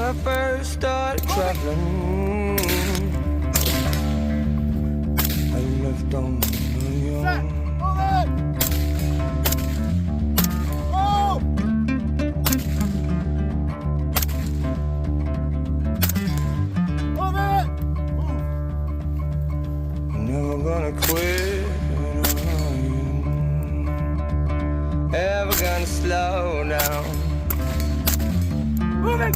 I first started traveling, I left on my own. Never gonna quit, ever gonna slow down. Move it!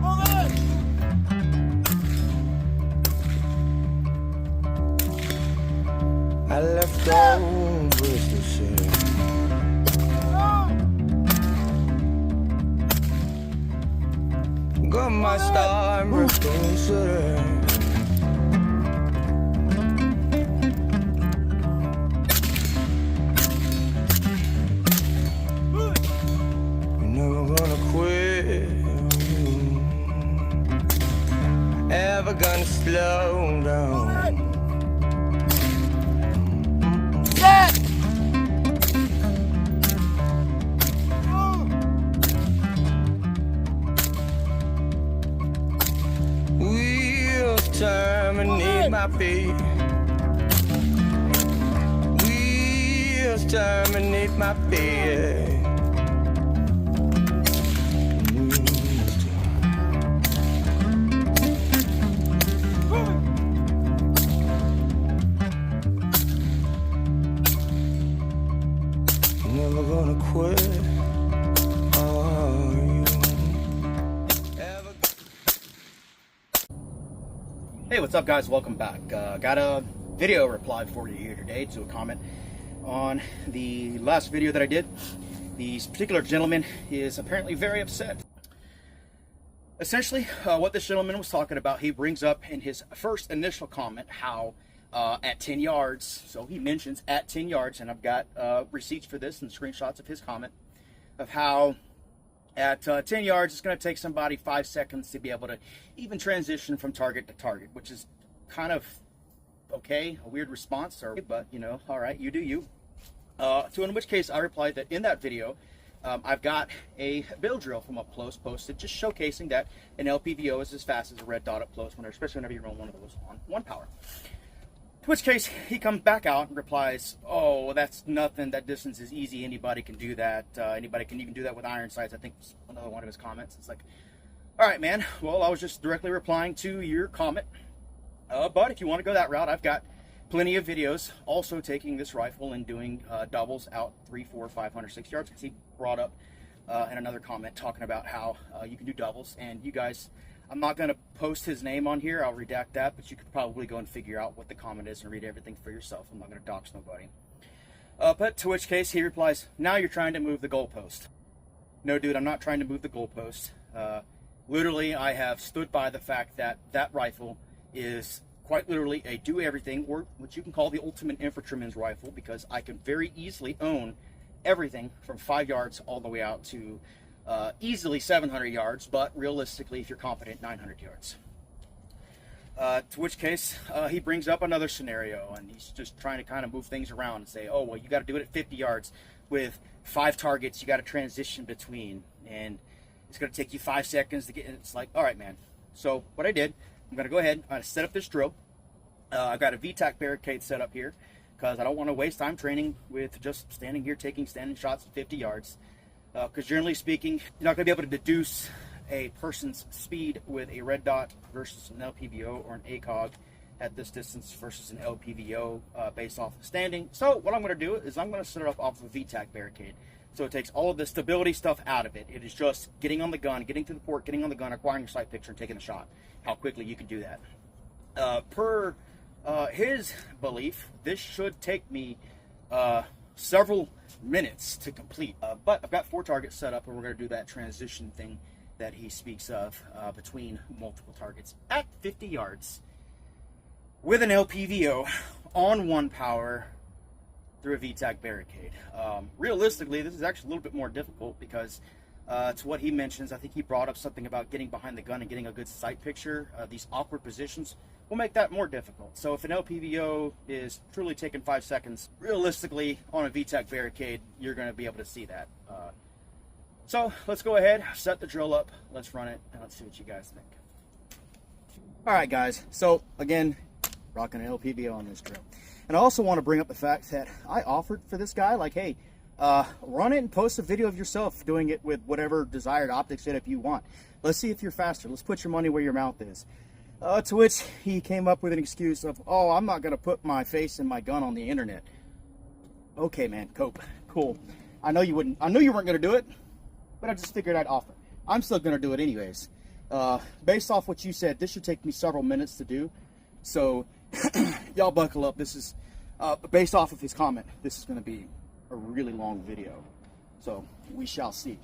Move it! I left old Bristol City, got my star in Bristol City. Never gonna quit, ever gonna slow down. Set! Wheels terminate my feet. Wheels terminate my feet. Never gonna quit. Are you ever? Hey, what's up guys? Welcome back. Got a video reply for you here today to a comment on the last video that I did. This particular gentleman is apparently very upset. Essentially, what this gentleman was talking about, he brings up in his first initial comment how at 10 yards, so he mentions at 10 yards, and I've got receipts for this and screenshots of his comment, of how at 10 yards, it's going to take somebody 5 seconds to be able to even transition from target to target, which is kind of okay, a weird response, but you know, all right, you do you. So in which case I replied that in that video, I've got a build drill from up close posted, just showcasing that an LPVO is as fast as a red dot up close, especially whenever you run one of those on 1 power. To which case he comes back out and replies, oh, that's nothing, that distance is easy, anybody can do that, anybody can even do that with iron sights, I think was another one of his comments. It's like, all right, man, well, I was just directly replying to your comment, but if you want to go that route, I've got plenty of videos also taking this rifle and doing doubles out 3, 4, 500, 6 yards, because he brought up in another comment talking about how you can do doubles, and you guys, I'm not going to post his name on here, I'll redact that, but you could probably go and figure out what the comment is and read everything for yourself. I'm not going to dox nobody. But to which case he replies, now you're trying to move the goalpost. No, dude, I'm not trying to move the goalpost. Literally, I have stood by the fact that that rifle is quite literally a do-everything, or what you can call the ultimate infantryman's rifle, because I can very easily own everything from 5 yards all the way out to easily 700 yards, but realistically, if you're confident, 900 yards. To which case, he brings up another scenario, and he's just trying to kind of move things around and say, oh, well, you got to do it at 50 yards with 5 targets, you got to transition between, and it's going to take you 5 seconds to get in. It's like, all right, man. So what I did, I'm going to go ahead, I'm going to set up this drill. I've got a VTAC barricade set up here, because I don't want to waste time training with just standing here taking standing shots at 50 yards. Because generally speaking, you're not going to be able to deduce a person's speed with a red dot versus an LPVO or an ACOG at this distance versus an LPVO based off of standing. So what I'm going to do is I'm going to set it up off of a VTAC barricade. So it takes all of the stability stuff out of it. It is just getting on the gun, getting to the port, getting on the gun, acquiring your sight picture, and taking a shot. How quickly you can do that. Per his belief, this should take me several minutes to complete, but I've got 4 targets set up, and we're going to do that transition thing that he speaks of between multiple targets at 50 yards with an LPVO on 1 power through a VTAC barricade. Realistically, this is actually a little bit more difficult because to what he mentions, I think he brought up something about getting behind the gun and getting a good sight picture. These awkward positions will make that more difficult. So if an LPVO is truly taking 5 seconds, realistically on a VTAC barricade, you're going to be able to see that. So let's go ahead, set the drill up, let's run it, and let's see what you guys think. All right, guys. So again, rocking an LPVO on this drill. And I also want to bring up the fact that I offered for this guy, like, hey, run it and post a video of yourself doing it with whatever desired optic setup you want. Let's see if you're faster. Let's put your money where your mouth is. To which he came up with an excuse of, oh, I'm not going to put my face and my gun on the internet. Okay, man, cope. Cool. I know you wouldn't. I knew you weren't going to do it, but I just figured I'd offer. I'm still going to do it anyways. Based off what you said, this should take me several minutes to do. So y'all buckle up. This is based off of his comment. This is going to be a really long video. So we shall see.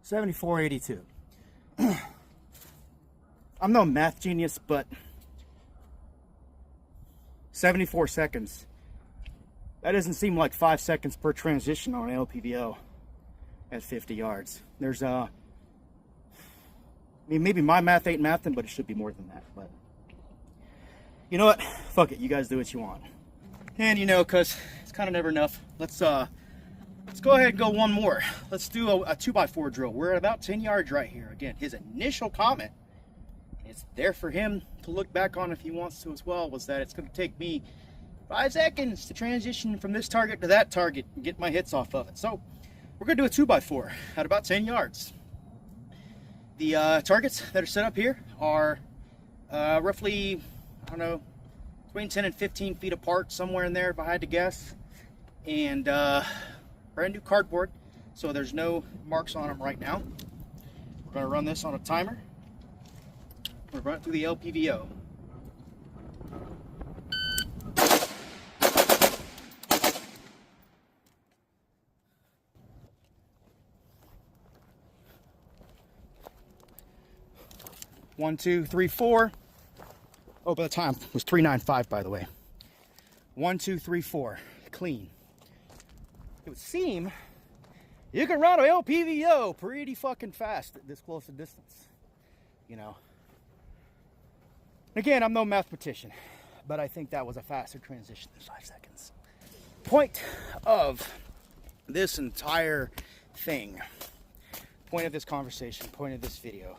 $74.82. I'm no math genius, but 74 seconds. That doesn't seem like 5 seconds per transition on an LPVO at 50 yards. There's I mean, maybe my math ain't mathing, but it should be more than that. But you know what? Fuck it. You guys do what you want. And you know, cause it's kind of never enough. Let's go ahead and go one more. Let's do a 2x4 drill. We're at about 10 yards right here. Again, his initial comment, it's there for him to look back on if he wants to as well, was that it's going to take me 5 seconds to transition from this target to that target and get my hits off of it. So we're going to do a 2x4 at about 10 yards. The targets that are set up here are roughly, I don't know, between 10 and 15 feet apart, somewhere in there if I had to guess. And brand new cardboard, so there's no marks on them right now. We're going to run this on a timer. We're going to run it through the LPVO. One, two, three, four. Oh, by the time it was 395, by the way. 1, 2, 3, 4. Clean. It would seem you can run an LPVO pretty fucking fast at this close a distance, you know. Again, I'm no mathematician, but I think that was a faster transition than 5 seconds. Point of this entire thing, point of this conversation, point of this video.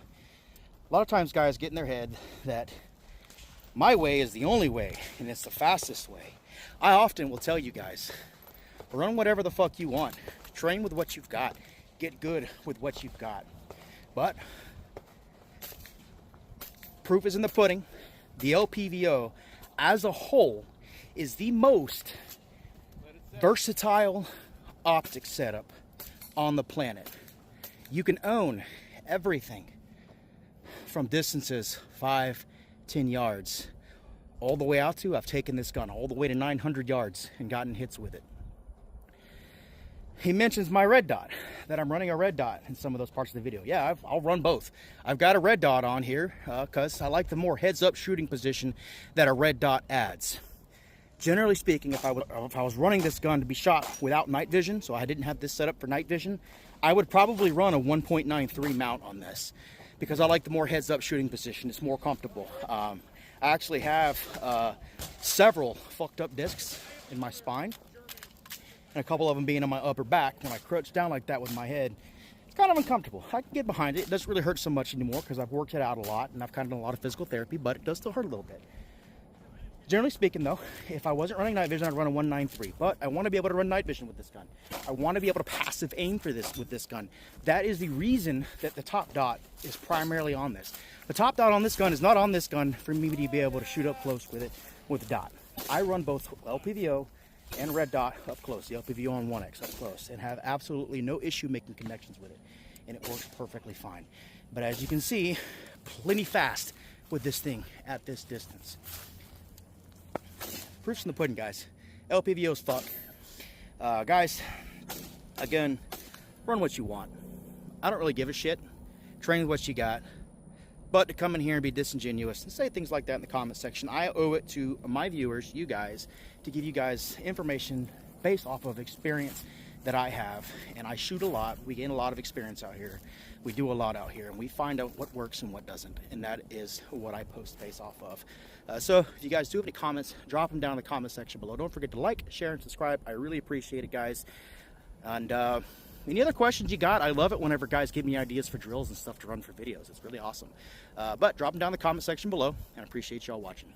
A lot of times guys get in their head that my way is the only way and it's the fastest way. I often will tell you guys, run whatever the fuck you want. Train with what you've got. Get good with what you've got. But proof is in the pudding. The LPVO as a whole is the most versatile optic setup on the planet. You can own everything from distances 5, 10 yards all the way out to, I've taken this gun all the way to 900 yards and gotten hits with it. He mentions my red dot, that I'm running a red dot in some of those parts of the video. Yeah, I'll run both. I've got a red dot on here because I like the more heads-up shooting position that a red dot adds. Generally speaking, if I was running this gun to be shot without night vision, so I didn't have this set up for night vision, I would probably run a 1.93 mount on this because I like the more heads-up shooting position. It's more comfortable. I I actually have several fucked up discs in my spine, and a couple of them being on my upper back. When I crouch down like that with my head, it's kind of uncomfortable. I can get behind it. It doesn't really hurt so much anymore because I've worked it out a lot and I've kind of done a lot of physical therapy, but it does still hurt a little bit. Generally speaking, though, if I wasn't running night vision, I'd run a 193. But I want to be able to run night vision with this gun. I want to be able to passive aim for this with this gun. That is the reason that the top dot is primarily on this. The top dot on this gun is not on this gun for me to be able to shoot up close with it with the dot. I run both LPVO and red dot up close, the LPVO on 1X up close, and have absolutely no issue making connections with it. And it works perfectly fine. But as you can see, plenty fast with this thing at this distance. Proof's in the pudding, guys. LPVO's fuck. Guys, again, run what you want. I don't really give a shit. Train with what you got. But to come in here and be disingenuous and say things like that in the comment section, I owe it to my viewers, you guys, to give you guys information based off of experience that I have. And I shoot a lot. We gain a lot of experience out here. We do a lot out here, and we find out what works and what doesn't. And that is what I post based off of. So if you guys do have any comments, drop them down in the comment section below. Don't forget to like, share, and subscribe. I really appreciate it, guys. And any other questions you got? I love it whenever guys give me ideas for drills and stuff to run for videos. It's really awesome. But drop them down in the comment section below, and I appreciate y'all watching.